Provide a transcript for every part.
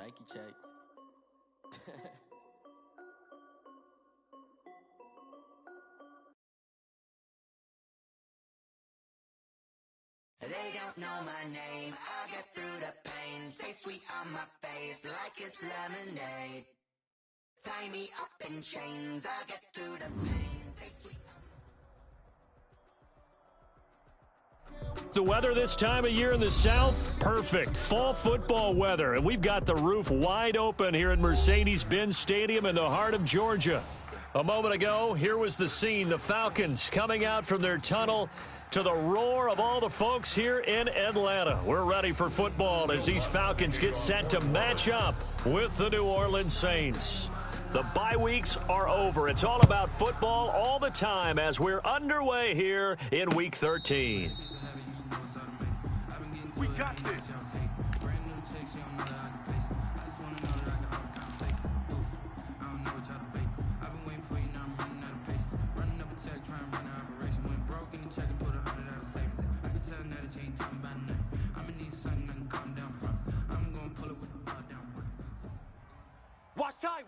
Nike check. They don't know my name, I get through the pain. Taste sweet on my face like it's lemonade. Tie me up in chains, I get through the pain. Taste sweet on The weather this time of year in the South, perfect. Fall football weather, and we've got the roof wide open here at Mercedes-Benz Stadium in the heart of Georgia. A moment ago, here was the scene. The Falcons coming out from their tunnel to the roar of all the folks here in Atlanta. We're ready for football as these Falcons get set to match up with the New Orleans Saints. The bye weeks are over. It's all about football all the time as we're underway here in Week 13. We got this.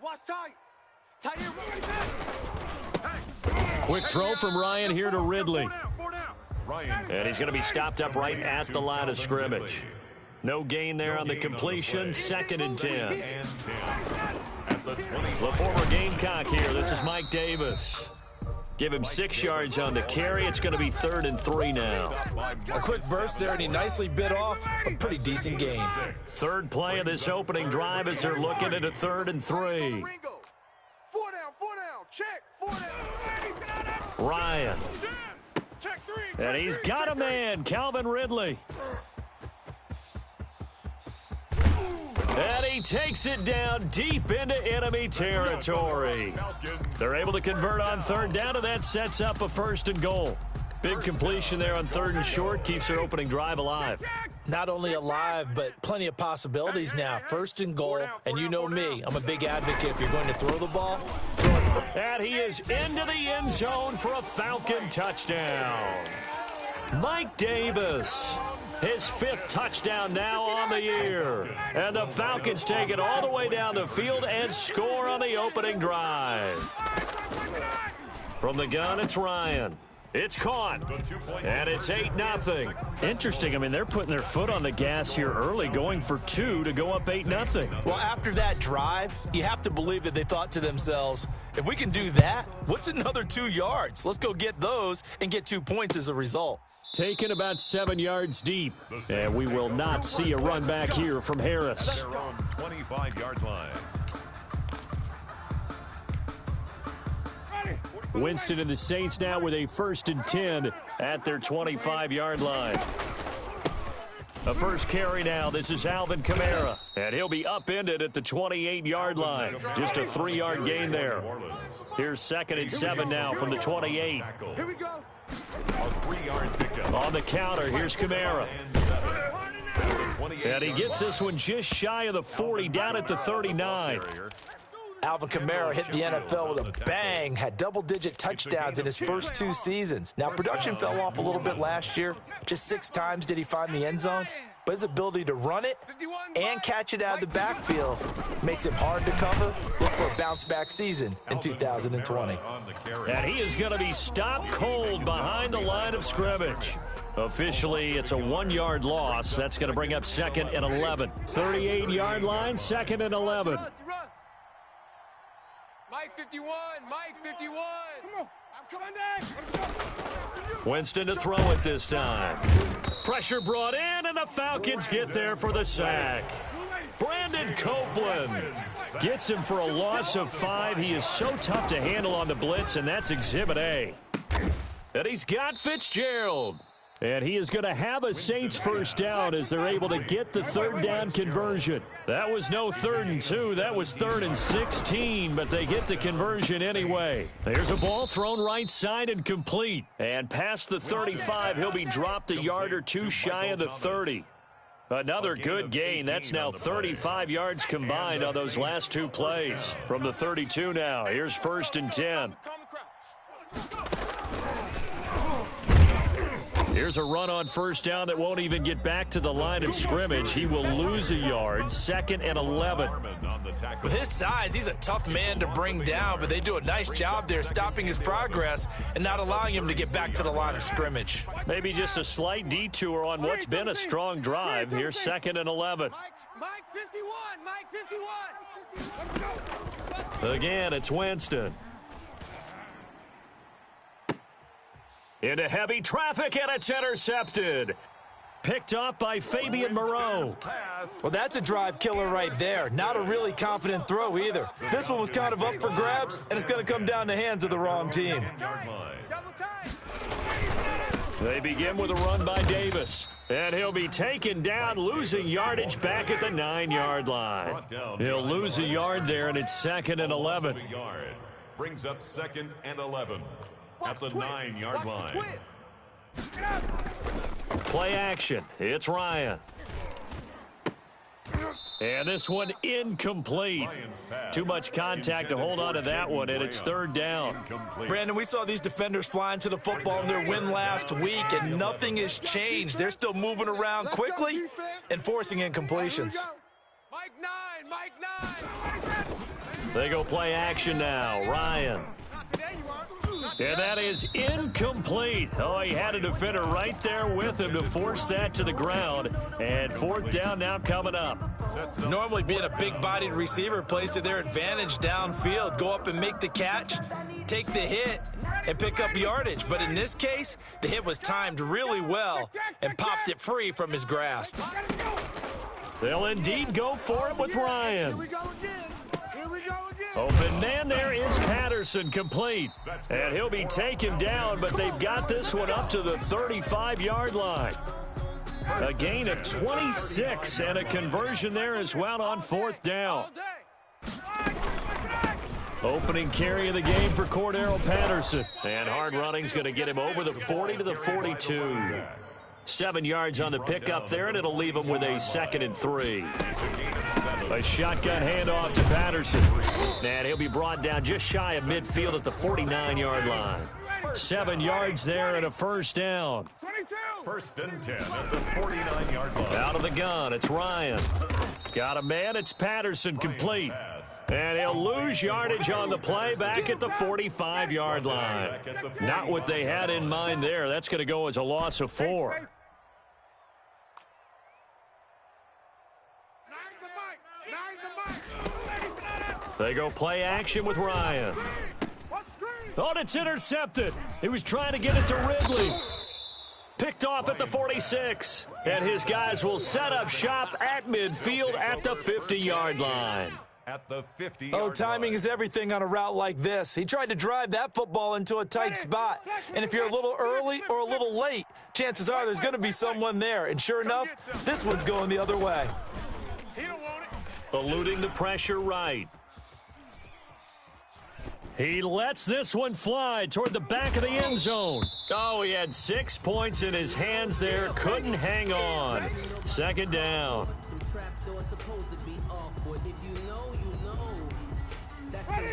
Watch tight. Tight here, Quick throw from Ryan here to Ridley. Ryan. And he's going to be stopped up right at the line of scrimmage. No gain there on the completion. 2nd and 10. The former Gamecock here. This is Mike Davis. Give him 6 yards on the carry. It's going to be 3rd and 3 now. A quick burst there, and he nicely bit off a pretty decent gain. Third play of this opening drive as they're looking at a 3rd and 3. 4 down, check, 4 down. Ryan. Check 3. And he's got a man, Calvin Ridley. And he takes it down deep into enemy territory. They're able to convert on 3rd down, and that sets up a 1st and goal. Big completion there on 3rd and short, keeps their opening drive alive. Not only alive, but plenty of possibilities now. 1st and goal, and you know me. I'm a big advocate. If you're going to throw the ball, throw it. And he is into the end zone for a Falcon touchdown. Mike Davis. His 5th touchdown now on the year. And the Falcons take it all the way down the field and score on the opening drive. From the gun, it's Ryan. It's caught. And it's 8-0. Interesting. I mean, they're putting their foot on the gas here early, going for 2 to go up 8-0. Well, after that drive, you have to believe that they thought to themselves, if we can do that, what's another 2 yards? Let's go get those and get 2 points as a result. Taken about 7 yards deep. And we will not see a run back here from Harris. They're on 25-yard line. Winston and the Saints now with a 1st and 10 at their 25-yard line. A first carry now. This is Alvin Kamara. And he'll be upended at the 28-yard line. Just a 3-yard gain there. Here's 2nd and 7 now from the 28. Here we go. A 3-yard pickup. On the counter, here's Kamara. And he gets this one just shy of the 40, down at the 39. Alvin Kamara hit the NFL with a bang, had double-digit touchdowns in his first 2 seasons. Now, production fell off a little bit last year. Just 6 times did he find the end zone. But his ability to run it and catch it out of the backfield makes him hard to cover. Look for a bounce-back season in 2020. And he is going to be stopped cold behind the line of scrimmage. Officially, it's a 1-yard loss. That's going to bring up 2nd and 11. 38-yard line, 2nd and 11. Mike 51, Mike 51. Come on, I'm coming down. Winston to throw it this time. Pressure brought in, and the Falcons get there for the sack. Brandon Copeland gets him for a loss of 5. He is so tough to handle on the blitz, and that's Exhibit A. And he's got Fitzgerald. And he is going to have a Saints 1st down as they're able to get the 3rd down conversion. That was no 3rd and 2. That was 3rd and 16, but they get the conversion anyway. There's a ball thrown right side and complete. And past the 35, he'll be dropped a yard or 2 shy of the 30. Another good gain. That's now 35 yards combined on those last 2 plays. From the 32 now, here's 1st and 10. Here's a run on first down that won't even get back to the line of scrimmage. He will lose a yard. 2nd and 11. With his size, he's a tough man to bring down, but they do a nice job there stopping his progress and not allowing him to get back to the line of scrimmage. Maybe just a slight detour on what's been a strong drive. Here's 2nd and 11. Mike 51, Mike 51. Again, it's Winston. Into heavy traffic, and it's intercepted. Picked off by Fabian Moreau. Well, that's a drive killer right there. Not a really confident throw either. This one was kind of up for grabs, and it's going to come down the hands of the wrong team. They begin with a run by Davis. And he'll be taken down, losing yardage back at the 9-yard line. He'll lose a yard there, and it's 2nd and 11. Brings up 2nd and 11 at the 9-yard line. Play action. It's Ryan. And this one incomplete. Too much contact to hold on to that one, and it's 3rd down. Brandon, we saw these defenders flying to the football in their win last week, and nothing has changed. They're still moving around quickly and forcing incompletions. Mike 9, Mike 9. They go play action now. Ryan. And that is incomplete. Oh, he had a defender right there with him to force that to the ground. And 4th down now coming up. Normally being a big-bodied receiver plays to their advantage downfield. Go up and make the catch, take the hit, and pick up yardage. But in this case, the hit was timed really well and popped it free from his grasp. They'll indeed go for it with Ryan. Here we go again. Here we go again. Open man there is Patterson, complete. And he'll be taken down, but they've got this one up to the 35-yard line. A gain of 26 and a conversion there as well on 4th down. Opening carry of the game for Cordero Patterson. And hard running's going to get him over the 40 to the 42. 7 yards on the pickup there, and it'll leave him with a 2nd and 3. A shotgun handoff to Patterson. And he'll be brought down just shy of midfield at the 49-yard line. 7 yards there and a 1st down. 1st and 10 at the 49-yard line. Out of the gun, it's Ryan. Got a man, it's Patterson, complete. And he'll lose yardage on the play back at the 45-yard line. Not what they had in mind there. That's going to go as a loss of 4. They go play action with Ryan. Oh, and it's intercepted. He was trying to get it to Ridley. Picked off at the 46. And his guys will set up shop at midfield at the 50-yard line. At the 50. Oh, timing is everything on a route like this. He tried to drive that football into a tight spot. And if you're a little early or a little late, chances are there's going to be someone there. And sure enough, this one's going the other way. Eluding the pressure right. He lets this one fly toward the back of the end zone. Oh, he had 6 points in his hands there. Couldn't hang on. 2nd down.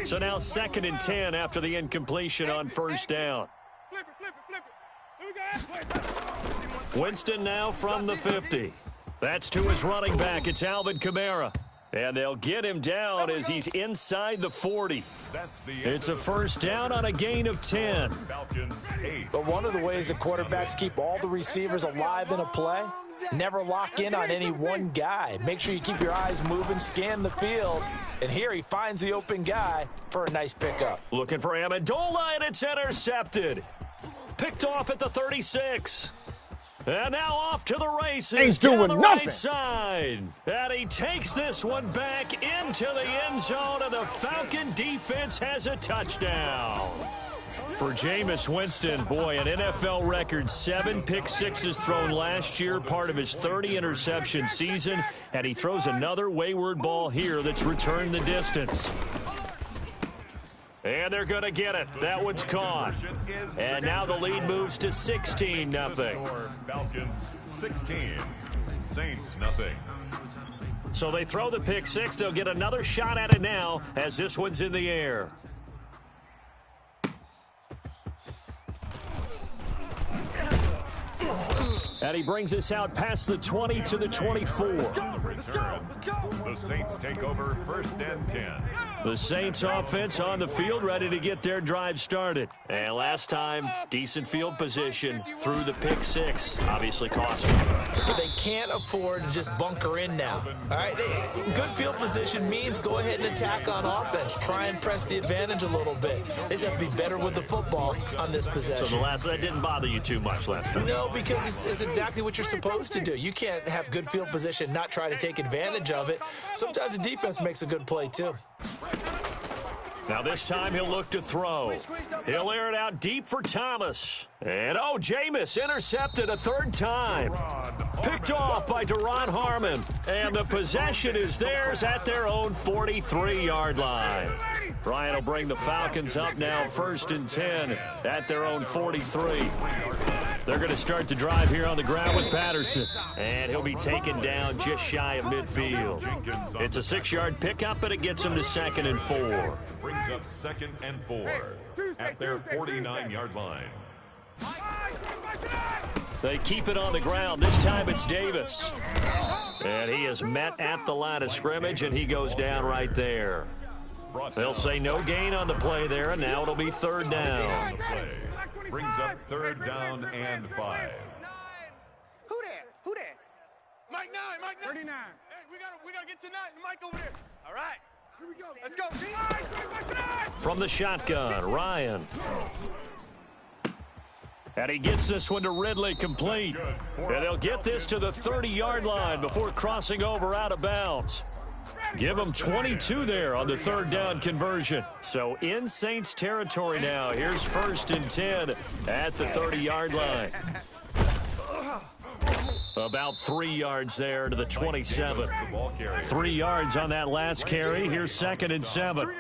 So now 2nd and 10 after the incompletion on 1st down. Winston now from the 50. That's to his running back. It's Alvin Kamara. And they'll get him down as he's inside the 40. It's a 1st down on a gain of 10. But one of the ways that quarterbacks keep all the receivers alive in a play, never lock in on any one guy. Make sure you keep your eyes moving, scan the field. And here he finds the open guy for a nice pickup. Looking for Amendola, and it's intercepted. Picked off at the 36. And now off to the races. Ain't doing the nothing. Right side. And he takes this one back into the end zone, and the Falcon defense has a touchdown. For Jameis Winston, boy, an NFL record 7 pick-sixes thrown last year, part of his 30-interception season, and he throws another wayward ball here that's returned the distance. And they're going to get it. That one's caught. And now the lead moves to 16-0. Falcons 16, Saints nothing. So they throw the pick six. They'll get another shot at it now as this one's in the air. And he brings us out past the 20 to the 24. Return. The Saints take over 1st and 10. The Saints offense on the field, ready to get their drive started. And last time, decent field position through the pick six. Obviously cost them. But they can't afford to just bunker in now. All right, good field position means go ahead and attack on offense. Try and press the advantage a little bit. They just have to be better with the football on this possession. So that didn't bother you too much last time? No, because it's exactly what you're supposed to do. You can't have good field position, not try to take advantage of it. Sometimes the defense makes a good play, too. Now this time he'll look to throw. He'll air it out deep for Thomas. And Jameis intercepted a 3rd time. Picked off by Duron Harmon. And the possession is theirs at their own 43-yard line. Ryan will bring the Falcons up now 1st and 10 at their own 43. They're going to start the drive here on the ground with Patterson. And he'll be taken down just shy of midfield. It's a 6-yard pickup, but it gets him to 2nd and 4. Brings up 2nd and 4 at their 49-yard line. They keep it on the ground. This time it's Davis. And he is met at the line of scrimmage, and he goes down right there. They'll say no gain on the play there, and now it'll be 3rd down. Brings up 3rd down and 5. Who that? Mike 9. 39. Hey, we gotta get to 9. Mike over there. All right. Here we go. Let's go. From the shotgun, Ryan. And he gets this one to Ridley complete. And they'll get this to the 30-yard line before crossing over out of bounds. Give them 22 there on the 3rd down conversion. So in Saints territory now. Here's 1st and 10 at the 30-yard line. About 3 yards there to the 27. 3 yards on that last carry. Here's 2nd and 7.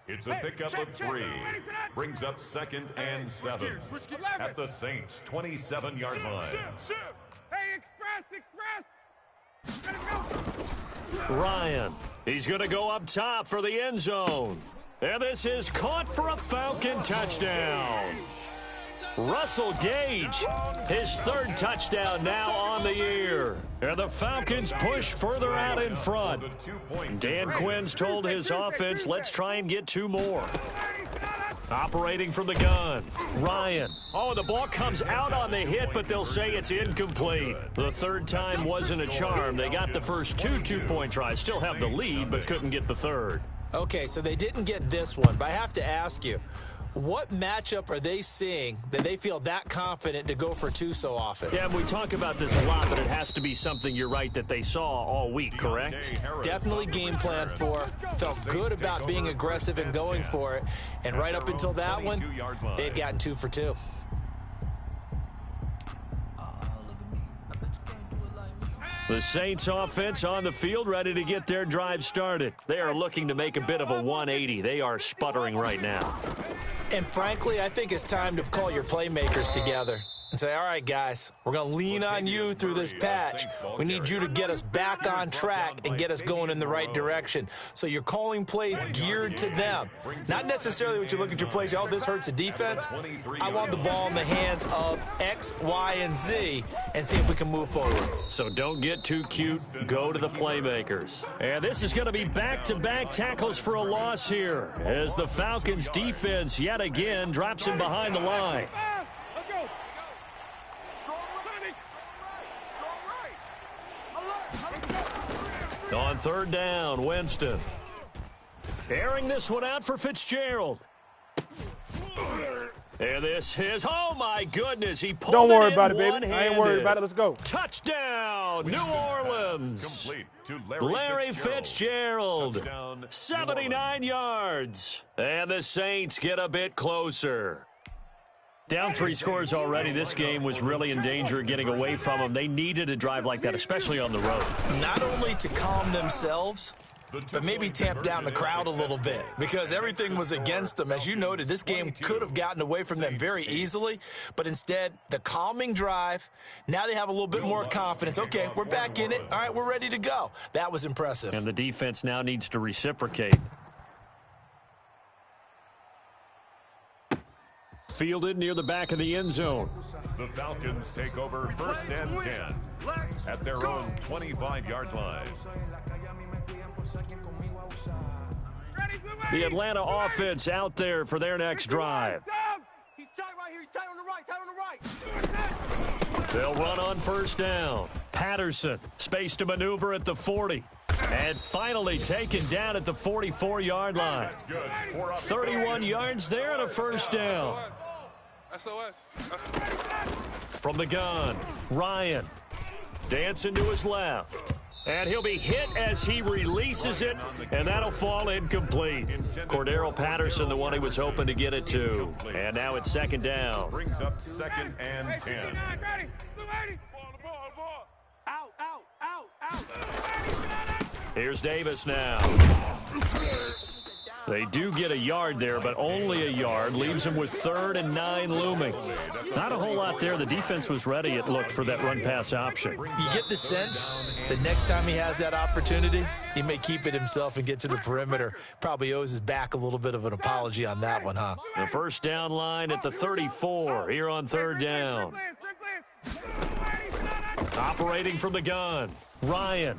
It's a pickup of 3. Brings up 2nd and 7 at the Saints' 27-yard line. Hey, express. Ryan, he's going to go up top for the end zone. And this is caught for a Falcon touchdown. Russell Gage, his 3rd touchdown now on the year. And the Falcons push further out in front. Dan Quinn's told his offense, let's try and get 2 more. Operating from the gun, Ryan. The ball comes out on the hit, but they'll say it's incomplete. The 3rd time wasn't a charm. They got the first 2 two-point tries. Still have the lead, but couldn't get the 3rd. Okay, so they didn't get this one, but I have to ask you, what matchup are they seeing that they feel that confident to go for 2 so often? Yeah, we talk about this a lot, but it has to be something, you're right, that they saw all week, correct? Definitely game plan for. Felt good about being aggressive and going for it. And right up until that one, they'd gotten 2 for 2. The Saints offense on the field ready to get their drive started. They are looking to make a bit of a 180. They are sputtering right now. And frankly, I think it's time to call your playmakers together and say, all right, guys, we're going to lean on you through this patch. We need you to get us back on track and get us going in the right direction. So you're calling plays geared to them. Not necessarily what you look at your plays, this hurts the defense. I want the ball in the hands of X, Y, and Z and see if we can move forward. So don't get too cute. Go to the playmakers. And this is going to be back-to-back tackles for a loss here as the Falcons defense yet again drops him behind the line. On 3rd down, Winston. Airing this one out for Fitzgerald. And this is, oh my goodness, he pulled Don't worry it about in it, baby. one-handed. I ain't worried about it. Let's go. Touchdown, New Orleans. Complete to Larry Fitzgerald. Touchdown, 79 yards. And the Saints get a bit closer. Down 3 scores already. This game was really in danger of getting away from them. They needed a drive like that, especially on the road. Not only to calm themselves, but maybe tamp down the crowd a little bit because everything was against them. As you noted, this game could have gotten away from them very easily, but instead, the calming drive, now they have a little bit more confidence. Okay, we're back in it. All right, we're ready to go. That was impressive. And the defense now needs to reciprocate. Fielded near the back of the end zone. The Falcons take over first and 10 at their own 25-yard line. The Atlanta offense out there for their next drive. He's tight right here. He's tight on the right. Tight on the right. They'll run on first down. Patterson, space to maneuver at the 40. And finally taken down at the 44-yard line. 31 yards there and a first down. From the gun, Ryan dancing to his left. And he'll be hit as he releases it, and that'll fall incomplete. Cordero Patterson, the one he was hoping to get it to. And now it's second down. Brings up second and 10. Out. Here's Davis now. They do get a yard there, but only a yard. Leaves them with 3rd and 9 looming. Not a whole lot there. The defense was ready, it looked, for that run-pass option. You get the sense that next time he has that opportunity, he may keep it himself and get to the perimeter. Probably owes his back a little bit of an apology on that one, huh? The first down line at the 34 here on 3rd down. Operating from the gun, Ryan.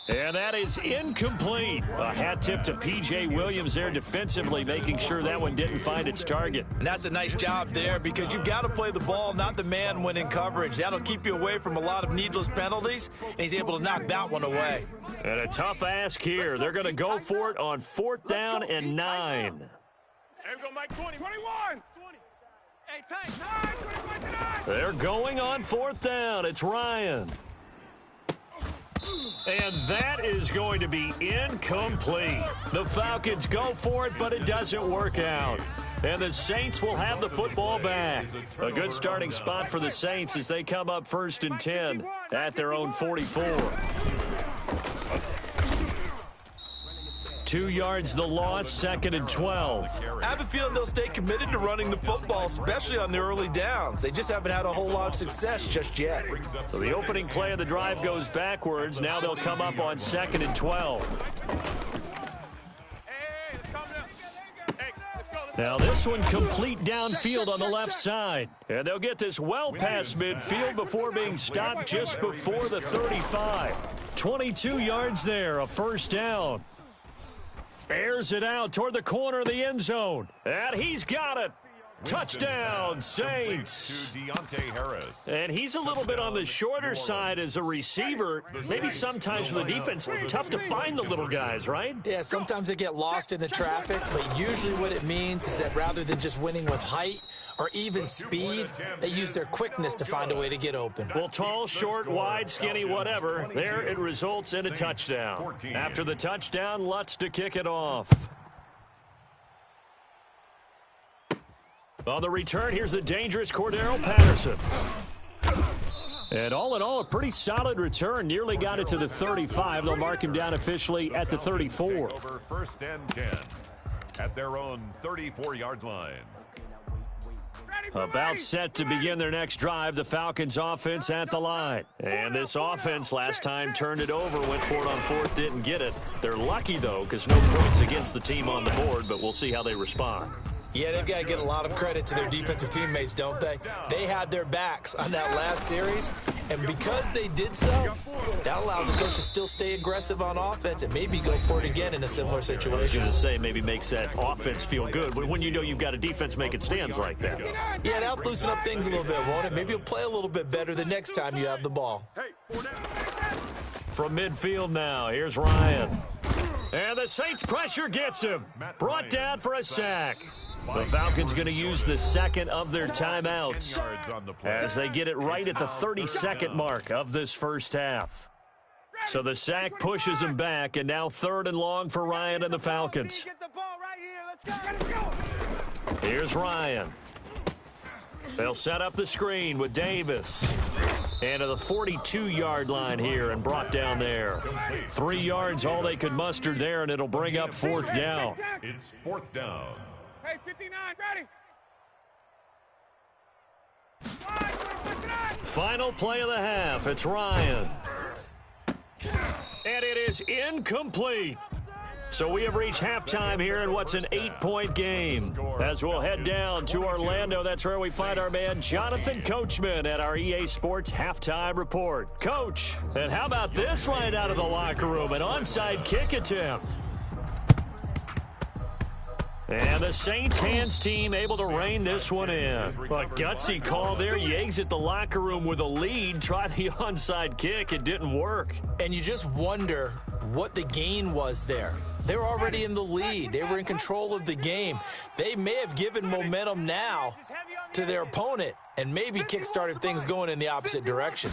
And that is incomplete. A hat tip to P.J. Williams there defensively, making sure that one didn't find its target. And that's a nice job there because you've got to play the ball, not the man when in coverage. That'll keep you away from a lot of needless penalties, and he's able to knock that one away. And a tough ask here. They're going to go for it on 4th down and 9. There we go, Mike. 20. 21. 20. Hey, tight. They're going on 4th down. It's Ryan. And that is going to be incomplete. The Falcons go for it, but it doesn't work out. And the Saints will have the football back. A good starting spot for the Saints as they come up 1st and 10 at their own 44. 2 yards the loss, 2nd and 12. I have a feeling they'll stay committed to running the football, especially on the early downs. They just haven't had a whole lot of success just yet. So the opening play of the drive goes backwards. Now they'll come up on 2nd and 12. Now this one complete downfield on the left side. And they'll get this well past midfield before being stopped just before the 35. 22 yards there, a first down. Airs it out toward the corner of the end zone. And he's got it. Touchdown, Saints. And he's a little bit on the shorter side as a receiver. Maybe sometimes for the defense, tough to find the little guys, right? Yeah, sometimes they get lost in the traffic, but usually what it means is that rather than just winning with height or even speed, they use their quickness to find a way to get open. Well, tall, short, wide, skinny, whatever, there it results in a touchdown. After the touchdown, Lutz to kick it off. On the return, here's the dangerous Cordero Patterson. And all in all, a pretty solid return. Nearly got it to the 35. They'll mark him down officially at the 34. Over 1st and 10 at their own 34-yard line. About set to begin their next drive, the Falcons offense at the line. And this offense last time turned it over, went for it on 4th, didn't get it. They're lucky, though, because no points against the team on the board, but we'll see how they respond. Yeah, they've got to get a lot of credit to their defensive teammates, don't they? They had their backs on that last series, and because they did so, that allows the coach to still stay aggressive on offense and maybe go for it again in a similar I was situation. going to say maybe makes that offense feel good when you know you've got a defense making stands like that. Yeah, that'll loosen up things a little bit, won't it? Maybe you'll play a little bit better the next time you have the ball. From midfield now, here's Ryan. And the Saints pressure gets him. Brought down for a sack. The Falcons going to use the second of their timeouts as they get it right at the 32nd mark of this first half. So the sack pushes him back, and now 3rd and long for Ryan and the Falcons. Here's Ryan. They'll set up the screen with Davis. And to the 42-yard line here and brought down there. 3 yards, all they could muster there, and it'll bring up 4th down. It's 4th down. Hey, 59, ready? Final play of the half. It's Ryan. And it is incomplete. So we have reached halftime here in what's an 8-point game. As we'll head down to Orlando, that's where we find our man Jonathan Coachman at our EA Sports Halftime Report. Coach, and how about this right out of the locker room? An onside kick attempt. And the Saints hands team able to rein this one in. But gutsy call there. You exit the locker room with a lead. Try the onside kick. It didn't work. And you just wonder what the gain was there. They were already in the lead. They were in control of the game. They may have given momentum now to their opponent and maybe kick-started things going in the opposite direction.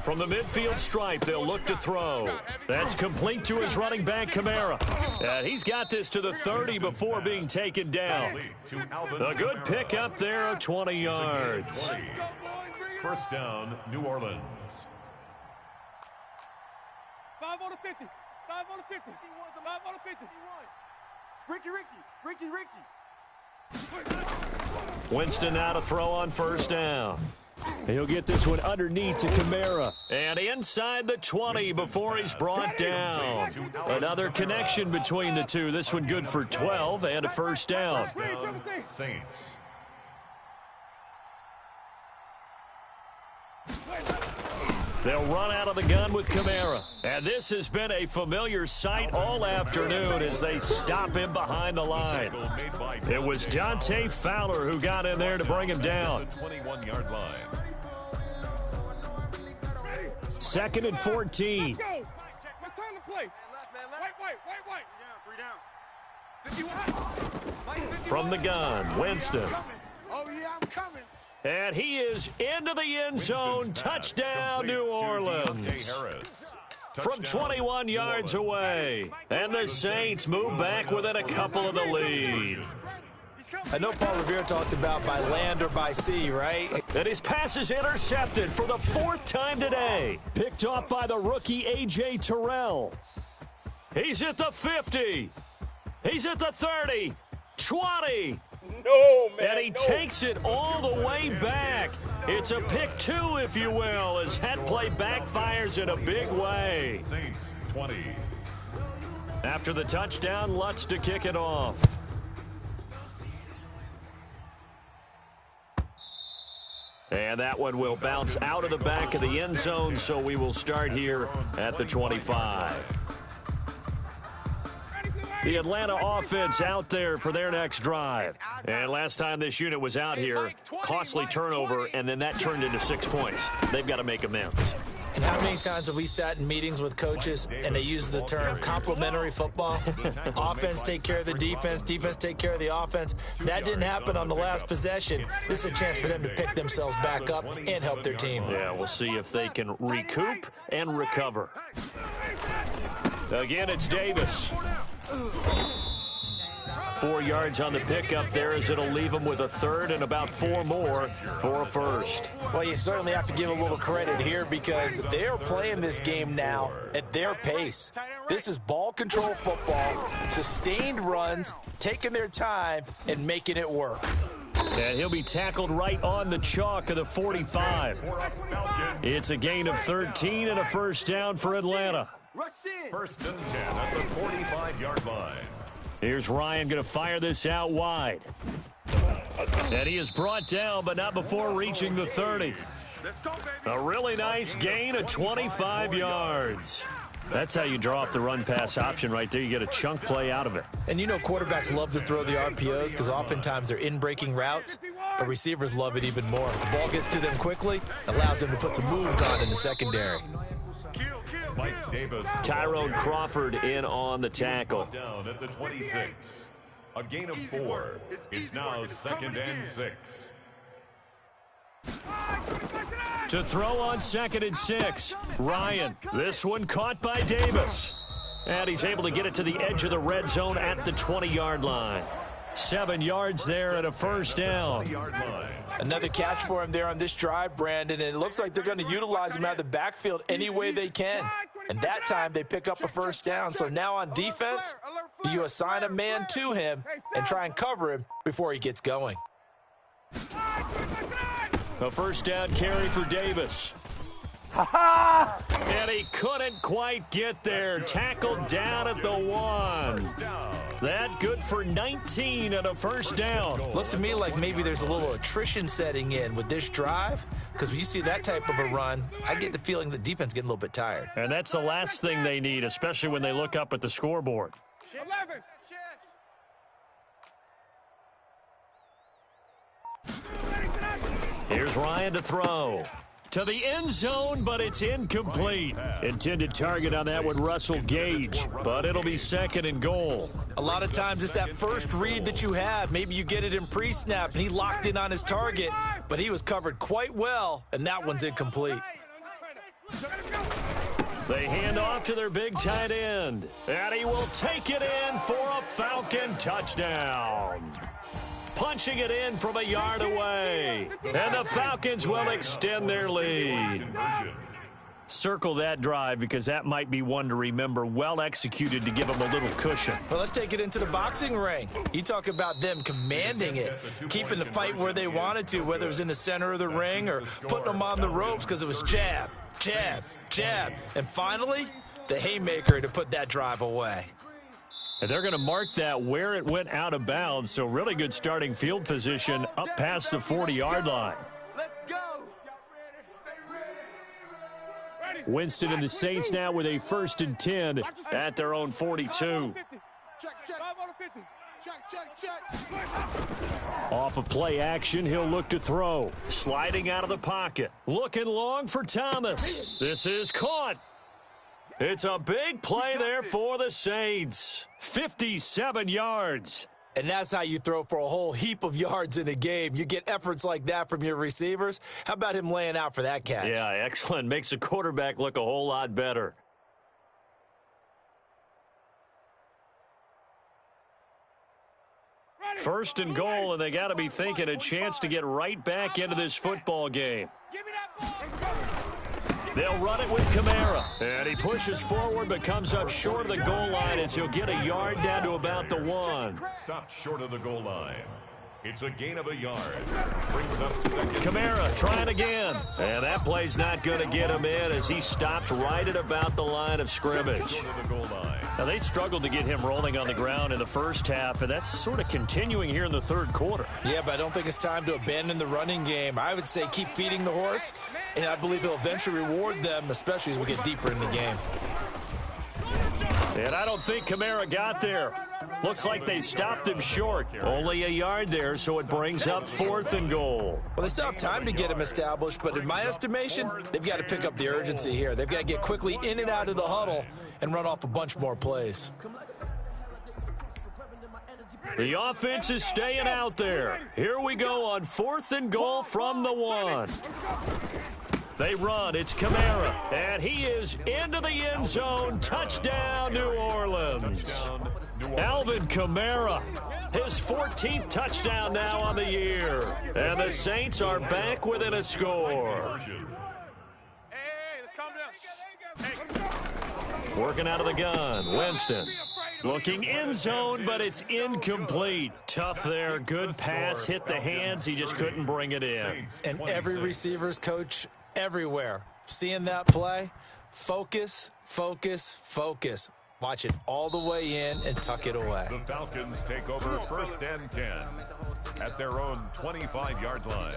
From the midfield stripe, they'll look to throw. That's complete to his running back, Kamara. And he's got this to the 30 before being taken down. A good pickup there of 20 yards. First down, New Orleans. 5 on the 50. 5 on the 50. 5 on the 50. Ricky. Winston now to throw on first down. He'll get this one underneath to Kamara. And inside the 20 before he's brought down. Another connection between the two. This one good for 12 and a first down. Saints. They'll run out of the gun with Kamara. And this has been a familiar sight all afternoon as they stop him behind the line. It was Dante Fowler who got in there to bring him down. 21-yard line. 2nd and 14. Let's time to play. White. 3 down. 51. From the gun, Winston. Oh, yeah, I'm coming. And he is into the end zone. Touchdown, New Orleans. From 21 yards away. And the Saints move back within a couple of the lead. I know Paul Revere talked about by land or by sea, right? And his pass is intercepted for the 4th time today. Picked off by the rookie A.J. Terrell. He's at the 50. He's at the 30. 20. No, man. And he takes it all the way back. It's a pick 2, if you will, as that play backfires in a big way. Saints 20. After the touchdown, Lutz to kick it off. And that one will bounce out of the back of the end zone, so we will start here at the 25. The Atlanta offense out there for their next drive. And last time this unit was out here, costly turnover, and then that turned into 6 points. They've got to make amends. And how many times have we sat in meetings with coaches and they use the term complementary football? Offense take care of the defense, defense take care of the offense. That didn't happen on the last possession. This is a chance for them to pick themselves back up and help their team. Yeah, we'll see if they can recoup and recover. Again, it's Davis. 4 yards on the pickup there as it'll leave them with a 3rd and about 4 more for a first. Well, you certainly have to give a little credit here because they're playing this game now at their pace. This is ball control football, sustained runs, taking their time and making it work. And he'll be tackled right on the chalk of the 45. It's a gain of 13 and a first down for Atlanta. First and 10 at the 45-yard line. Here's Ryan going to fire this out wide. And he is brought down, but not before reaching the 30. A really nice gain of 25 yards. That's how you draw up the run-pass option right there. You get a chunk play out of it. And you know quarterbacks love to throw the RPOs because oftentimes they're in-breaking routes, but receivers love it even more. The ball gets to them quickly, allows them to put some moves on in the secondary. Mike Davis. Tyrone Crawford in on the tackle. Down at the 26. A gain of 4. It's now 2nd and 6. To throw on 2nd and 6. Ryan. This one caught by Davis. And he's able to get it to the edge of the red zone at the 20-yard line. 7 yards there and a first down. Another catch for him there on this drive, Brandon, and it looks like they're going to utilize him out of the backfield any way they can. And that time they pick up a first down. So now on defense, you assign a man to him and try and cover him before he gets going. A first down carry for Davis. And he couldn't quite get there. Tackled down at the 1. That good for 19 and a first down. Looks to me like maybe there's a little attrition setting in with this drive, because when you see that type of a run, I get the feeling the defense getting a little bit tired. And that's the last thing they need, especially when they look up at the scoreboard. 11. Here's Ryan to throw. To the end zone, but it's incomplete. Intended target on that one, Russell Gage, but it'll be second and goal. A lot of times it's that first read that you have. Maybe you get it in pre-snap, and he locked in on his target, but he was covered quite well, and that one's incomplete. They hand off to their big tight end, and he will take it in for a Falcon touchdown. Punching it in from a yard away. And the Falcons will extend their lead. Circle that drive because that might be one to remember. Well executed to give them a little cushion. Well, let's take it into the boxing ring. You talk about them commanding it, keeping the fight where they wanted to, whether it was in the center of the ring or putting them on the ropes because it was jab, jab, jab. And finally, the haymaker to put that drive away. And they're going to mark that where it went out of bounds, so really good starting field position up past the 40-yard line. Let's go. Winston and the Saints now with a 1st and 10 at their own 42. Off of play action, he'll look to throw. Sliding out of the pocket. Looking long for Thomas. This is caught. It's a big play there for the Saints. 57 yards. And that's how you throw for a whole heap of yards in a game. You get efforts like that from your receivers. How about him laying out for that catch? Yeah, excellent. Makes the quarterback look a whole lot better. First and goal, and they got to be thinking a chance to get right back into this football game. Give me that ball. They'll run it with Kamara. And he pushes forward but comes up short of the goal line as he'll get a yard down to about the 1. Stopped short of the goal line. It's a gain of a yard. Brings up second. Kamara trying again. And that play's not going to get him in as he stopped right at about the line of scrimmage. Short of the goal line. Now, they struggled to get him rolling on the ground in the first half, and that's sort of continuing here in the third quarter. Yeah, but I don't think it's time to abandon the running game. I would say keep feeding the horse, and I believe he'll eventually reward them, especially as we get deeper in the game. And I don't think Kamara got there. Looks like they stopped him short. Only a yard there, so it brings up 4th and goal. Well, they still have time to get him established, but in my estimation, they've got to pick up the urgency here. They've got to get quickly in and out of the huddle and run off a bunch more plays. The offense is staying out there. Here we go on 4th and goal from the 1. They run. It's Kamara. And he is into the end zone. Touchdown, New Orleans. Alvin Kamara. His 14th touchdown now on the year. And the Saints are back within a score. Hey, let's calm down. Working out of the gun. Winston. Looking end zone, but it's incomplete. Tough there. Good pass. Hit the hands. He just couldn't bring it in. And every receiver's coach everywhere seeing that play, focus, focus, focus. Watch it all the way in and tuck it away. The Falcons take over 1st and 10 at their own 25-yard line.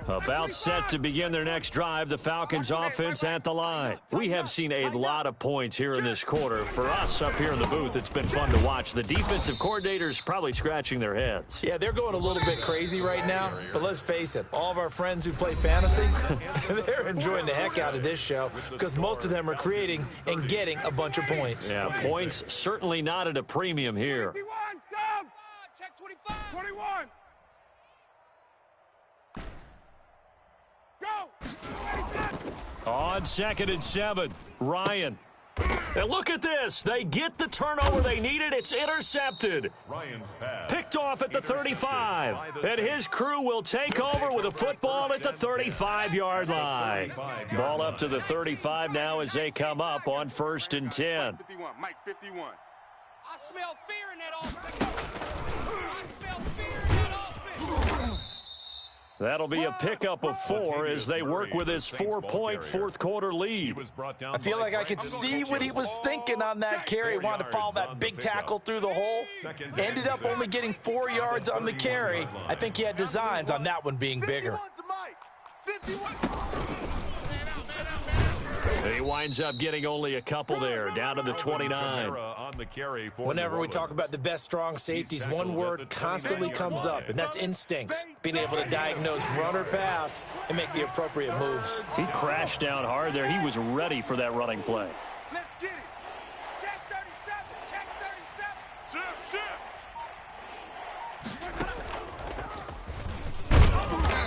About set to begin their next drive, the Falcons offense at the line. We have seen a lot of points here in this quarter. For us up here in the booth, it's been fun to watch. The defensive coordinators probably scratching their heads. Yeah, they're going a little bit crazy right now, but let's face it, all of our friends who play fantasy, they're enjoying the heck out of this show because most of them are creating and getting a bunch of points. Yeah, points certainly not at a premium here. 51, Tom. Check 25. 21. On 2nd and 7, Ryan. And look at this. They get the turnover they needed. It's intercepted. Ryan's pass. Picked off at the 35. And his crew will take over with a football at the 35-yard line. Ball up to the 35 now as they come up on 1st and 10. 51, Mike 51. I smell fear in that offense. I smell fear in that offense. That'll be a pickup of 4 as they work with his 4-point fourth-quarter lead. I feel like I could see what he was thinking on that carry. He wanted to follow that big tackle through the hole. Ended up only getting 4 yards on the carry. I think he had designs on that one being bigger. He winds up getting only a couple there, down to the 29. Whenever we talk about the best strong safeties, one word constantly comes up, and that's instincts. Being able to diagnose run or pass and make the appropriate moves. He crashed down hard there. He was ready for that running play. Let's get it. Check 37. Check 37.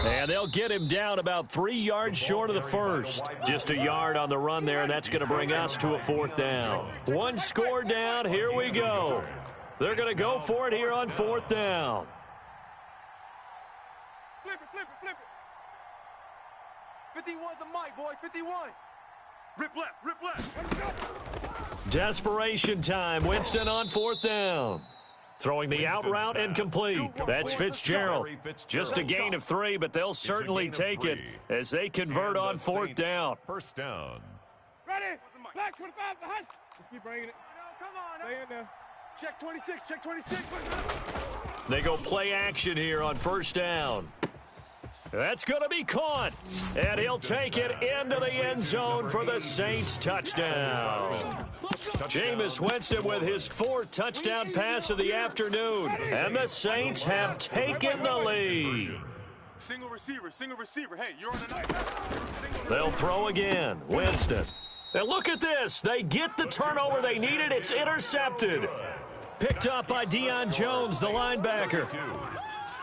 And they'll get him down about 3 yards short of the first. Just a yard on the run there, and that's going to bring us to a 4th down. 1 score down, here we go. They're going to go for it here on 4th down. Flip it. 51's the mic, boys, 51. Rip left. Desperation time. Winston on 4th down. Throwing the out route and complete. That's Fitzgerald. Just a gain of 3, but they'll certainly take it as they convert on 4th down. First down. Ready? Black 25 behind. Let's keep bringing it. Come on. Stay in there. Check 26. Check 26. They go play action here on 1st down. That's going to be caught. And he'll take it into the end zone for the Saints touchdown. Jameis Winston with his 4th touchdown pass of the afternoon. And the Saints have taken the lead. Single receiver. Hey, you're on the night. They'll throw again. Winston. And look at this. They get the turnover they needed. It's intercepted. Picked up by Deion Jones, the linebacker.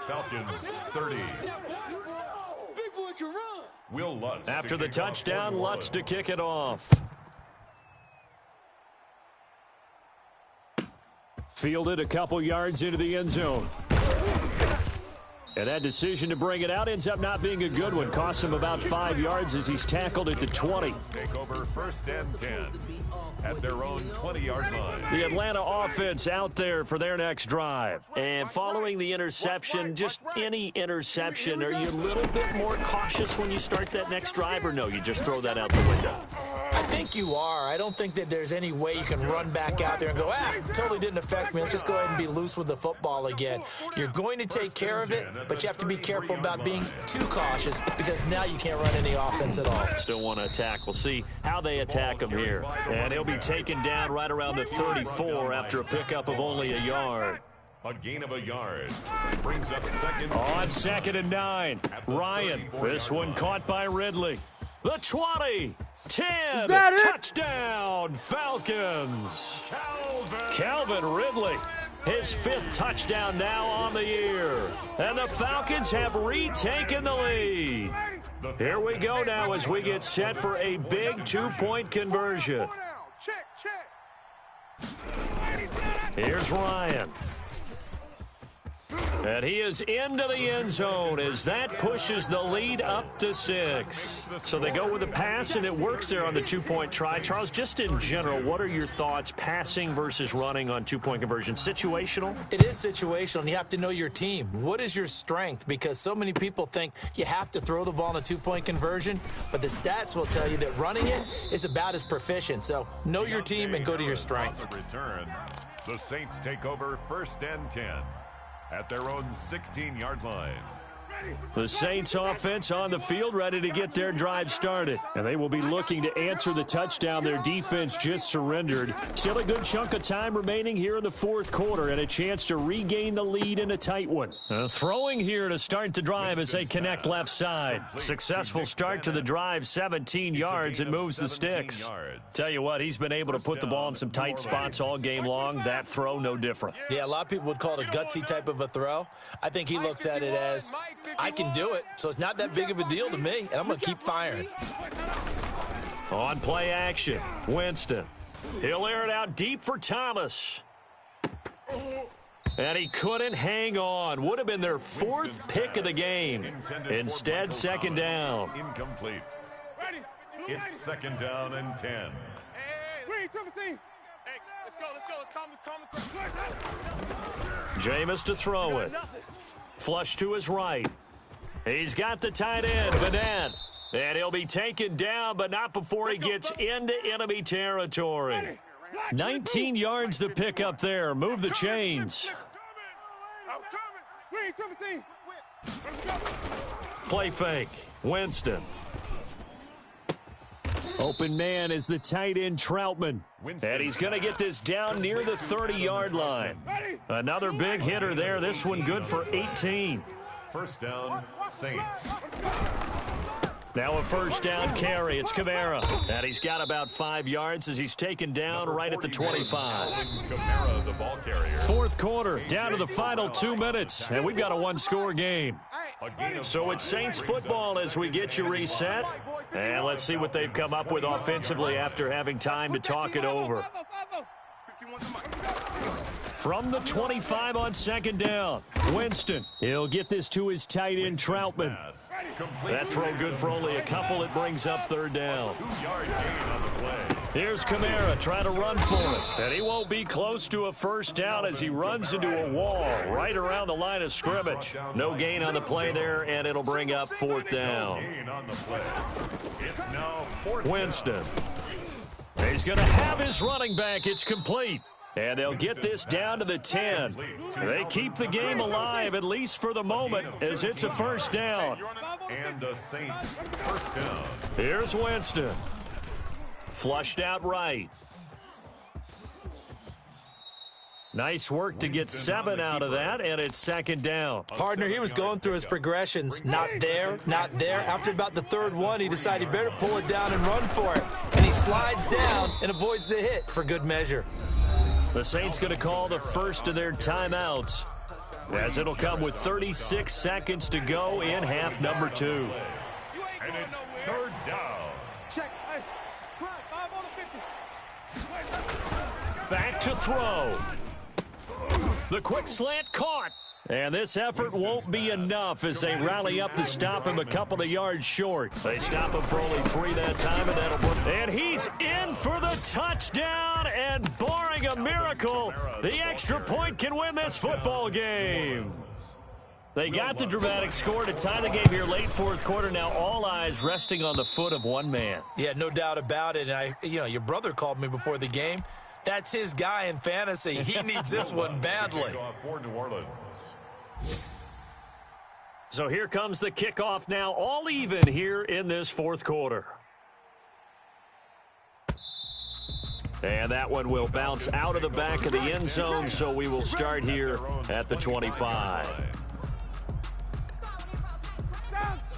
Falcons 30. Will Lutz After the touchdown, Lutz to kick it off. Fielded a couple yards into the end zone. And that decision to bring it out ends up not being a good one. Cost him about 5 yards as he's tackled at the 20. Take over 1st and 10 at their own 20-yard line. The Atlanta offense out there for their next drive. And following the interception, just any interception, are you a little bit more cautious when you start that next drive, or no, you just throw that out the window? I think you are. I don't think that there's any way you can run back out there and go, totally didn't affect me. Let's just go ahead and be loose with the football again. You're going to take care of it, but you have to be careful about being too cautious because now you can't run any offense at all. Still want to attack. We'll see how they attack him here. And he'll be taken down right around the 34 after a pickup of only a yard. A gain of a yard. Brings up 2nd. On 2nd and 9. Ryan. This one caught by Ridley. The 20. 10. Touchdown, Falcons. Calvin Ridley. His 5th touchdown now on the year. And the Falcons have retaken the lead. Here we go now as we get set for a big 2-point conversion. Here's Ryan. And he is into the end zone as that pushes the lead up to 6. So they go with a pass, and it works there on the 2-point try. Charles, just in general, what are your thoughts passing versus running on 2-point conversion? Situational? It is situational, and you have to know your team. What is your strength? Because so many people think you have to throw the ball in a 2-point conversion, but the stats will tell you that running it is about as proficient. So know your team and go to your strength. The Saints take over 1st and 10. At their own 16-yard line. The Saints offense on the field ready to get their drive started. And they will be looking to answer the touchdown their defense just surrendered. Still a good chunk of time remaining here in the 4th quarter and a chance to regain the lead in a tight one. Throwing here to start the drive as they connect left side. Successful start to the drive, 17 yards, and moves the sticks. Tell you what, he's been able to put the ball in some tight spots all game long. That throw, no different. Yeah, a lot of people would call it a gutsy type of a throw. I think he looks at it as, I can do it, so it's not that big of a deal to me, and I'm going to keep firing. On play action, Winston. He'll air it out deep for Thomas. And he couldn't hang on. Would have been their 4th pick of the game. Instead, 2nd down. Incomplete. It's 2nd down and 10. Hey, let's go. Let's calm. Jameis to throw it. Flush to his right. He's got the tight end, Vanette. And he'll be taken down, but not before he gets into enemy territory. 19 yards to pick up there. Move the chains. Play fake. Winston. Open man is the tight end Troutman. And he's going to get this down near the 30-yard line. Another big hitter there. This one good for 18. First down, Saints. Now a first down carry. It's Kamara. And he's got about 5 yards as he's taken down right at the 25. Kamara, the ball carrier. Fourth quarter, down to the final 2 minutes. And we've got a one-score game. So it's Saints football as we get you reset. And let's see what they've come up with offensively after having time to talk it over. From the 25 on second down, Winston. He'll get this to his tight end, Troutman. That throw good for only a couple. It brings up third down. 2-yard gain on the play. Here's Kamara trying to run for it. And he won't be close to a first down as he runs into a wall right around the line of scrimmage. No gain on the play there, and it'll bring up fourth down. Winston. He's going to have his running back. It's complete. And they'll get this down to the 10. They keep the game alive, at least for the moment, as it's a first down. And the Saints first down. Here's Winston. Flushed out right. Nice work to get 7 out of that, and it's second down. Partner, he was going through his progressions. Not there, not there. After about the third one, he decided he better pull it down and run for it. And he slides down and avoids the hit for good measure. The Saints going to call the first of their timeouts, as it'll come with 36 seconds to go in half number 2. And it's third down. Back to throw. The quick slant caught. And this effort won't be enough as they rally up to stop him a couple of yards short. They stop him for only 3 that time, and that'll put. And he's in for the touchdown, and barring a miracle, the extra point can win this football game. They got the dramatic score to tie the game here late fourth quarter. Now all eyes resting on the foot of one man. Yeah, no doubt about it. And your brother called me before the game. That's his guy in fantasy. He needs this one badly. So here comes the kickoff now, all even here in this fourth quarter. And that one will bounce out of the back of the end zone, so we will start here at the 25.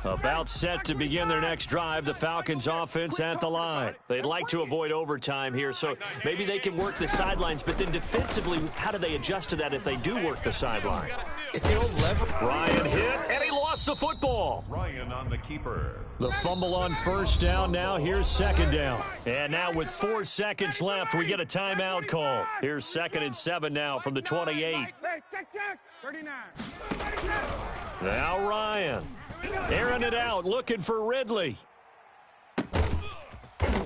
About set to begin their next drive, the Falcons offense at the line. They'd like to avoid overtime here, so maybe they can work the sidelines, but then defensively, how do they adjust to that if they do work the sideline? It's the old lever. Ryan hit, and he lost the football. Ryan on the keeper. The fumble on first down now. Here's second down. And now with 4 seconds left, we get a timeout call. Here's 2nd and 7 now from the 28. 39. Now Ryan. Airing it out, looking for Ridley.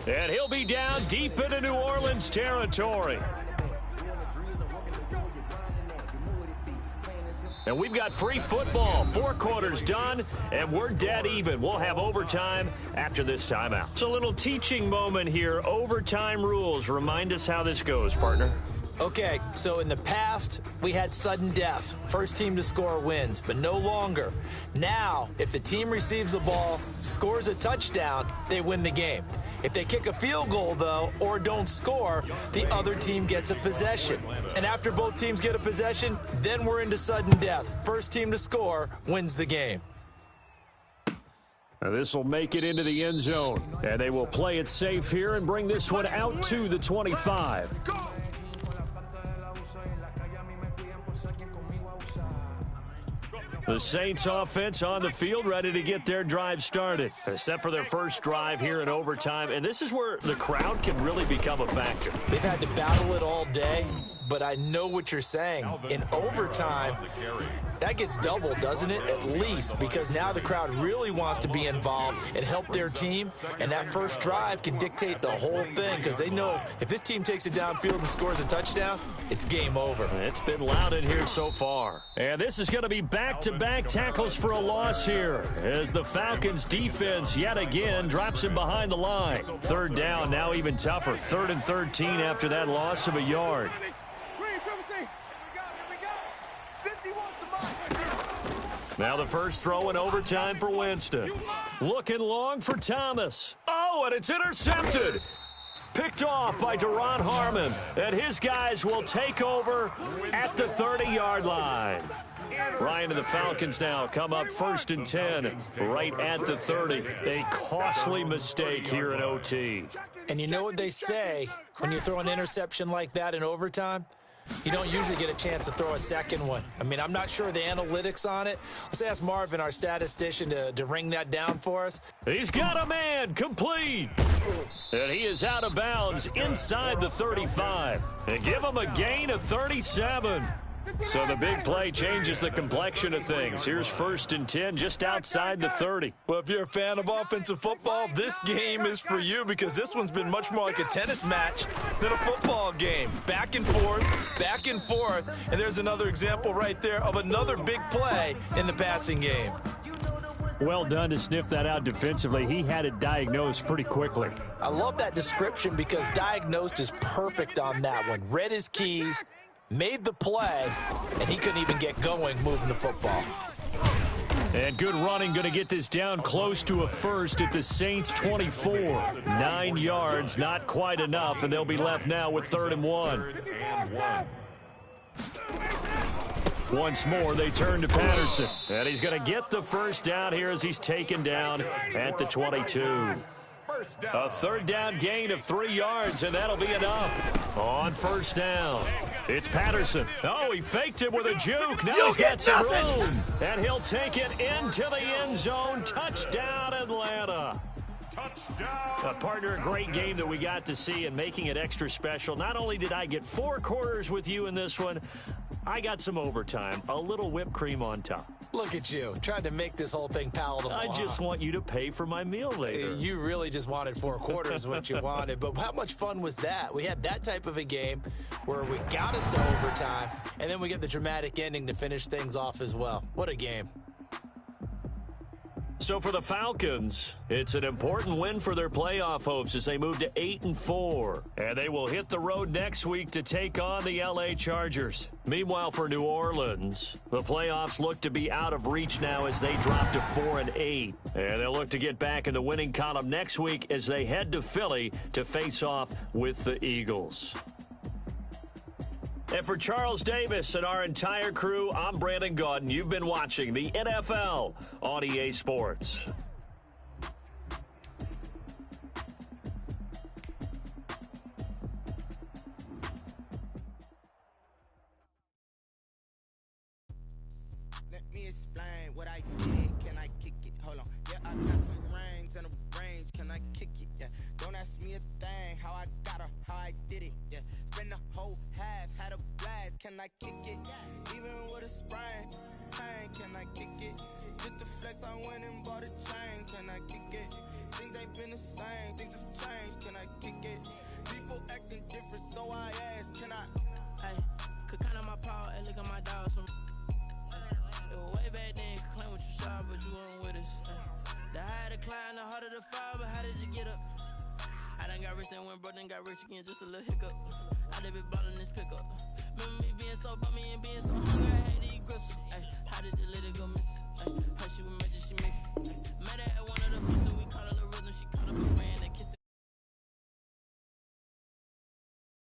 And he'll be down deep into New Orleans territory. And we've got free football. 4 quarters done, and we're dead even. We'll have overtime after this timeout. It's a little teaching moment here. Overtime rules. Remind us how this goes, partner. Okay, so in the past, we had sudden death. First team to score wins, but no longer. Now, if the team receives the ball, scores a touchdown, they win the game. If they kick a field goal, though, or don't score, the other team gets a possession. And after both teams get a possession, then we're into sudden death. First team to score wins the game. Now this will make it into the end zone, and they will play it safe here and bring this one out to the 25. The Saints offense on the field ready to get their drive started, except for their first drive here in overtime. And this is where the crowd can really become a factor. They've had to battle it all day. but I know what you're saying. In overtime, that gets doubled, doesn't it? At least, because now the crowd really wants to be involved and help their team, and that first drive can dictate the whole thing because they know if this team takes it downfield and scores a touchdown, it's game over. It's been loud in here so far. And this is going to be back-to-back tackles for a loss here as the Falcons defense yet again drops him behind the line. Third down, now even tougher. 3rd and 13 after that loss of a yard. Now the first throw in overtime for Winston. Looking long for Thomas. Oh, and it's intercepted. Picked off by Deron Harmon. And his guys will take over at the 30-yard line. Ryan and the Falcons now come up 1st and 10 right at the 30. A costly mistake here in OT. And you know what they say when you throw an interception like that in overtime? You don't usually get a chance to throw a second one. I mean, I'm not sure the analytics on it. Let's ask Marvin, our statistician, to ring that down for us. He's got a man complete. And he is out of bounds inside the 35. And give him a gain of 37. So the big play changes the complexion of things. Here's 1st and 10 just outside the 30. Well, if you're a fan of offensive football, this game is for you because this one's been much more like a tennis match than a football game. Back and forth, and there's another example right there of another big play in the passing game. Well done to sniff that out defensively. He had it diagnosed pretty quickly. I love that description because diagnosed is perfect on that one. Read his keys, made the play, and he couldn't even get going moving the football. And good running, going to get this down close to a first at the Saints 24. 9 yards, not quite enough, and they'll be left now with 3rd and 1. Once more, they turn to Patterson. And he's going to get the first down here as he's taken down at the 22. A 3rd down gain of 3 yards, and that'll be enough. On 1st down, it's Patterson. Oh, he faked him with a juke. Now he's got some room. And he'll take it into the end zone. Touchdown, Atlanta. Partner, a great game that we got to see and making it extra special. Not only did I get 4 quarters with you in this one, I got some overtime, a little whipped cream on top. Look at you, trying to make this whole thing palatable. I just want you to pay for my meal later. You really just wanted 4 quarters what you wanted, but how much fun was that? We had that type of a game where we got us to overtime, and then we get the dramatic ending to finish things off as well. What a game. So for the Falcons, it's an important win for their playoff hopes as they move to 8-4. And they will hit the road next week to take on the LA Chargers. Meanwhile, for New Orleans, the playoffs look to be out of reach now as they drop to 4-8. And they'll look to get back in the winning column next week as they head to Philly to face off with the Eagles. And for Charles Davis and our entire crew, I'm Brandon Gaudin. You've been watching the NFL on EA Sports. Let me explain what I did. Can I kick it? Hold on. Yeah, I got some rings and a range. Can I kick it? Yeah. Don't ask me a thing. How I got her, how I did it. Yeah. Spend the whole half, had a blast. Can I kick it? Even with a sprain, pain. Can I kick it? Just to flex, I went and bought a chain. Can I kick it? Things ain't been the same. Things have changed. Can I kick it? People acting different, so I asked. Can I? Hey, could count on my power and look at my dogs from. It was way back then, could claim what you saw, but you weren't with us. The higher the climb, the harder the fall, but how did you get up? I done got rich and went broke, then got rich again, just a little hiccup. I done been bought in this pickup. Remember me being so bummy and being so hungry, I hate to eat gristle. Ay, how did the little go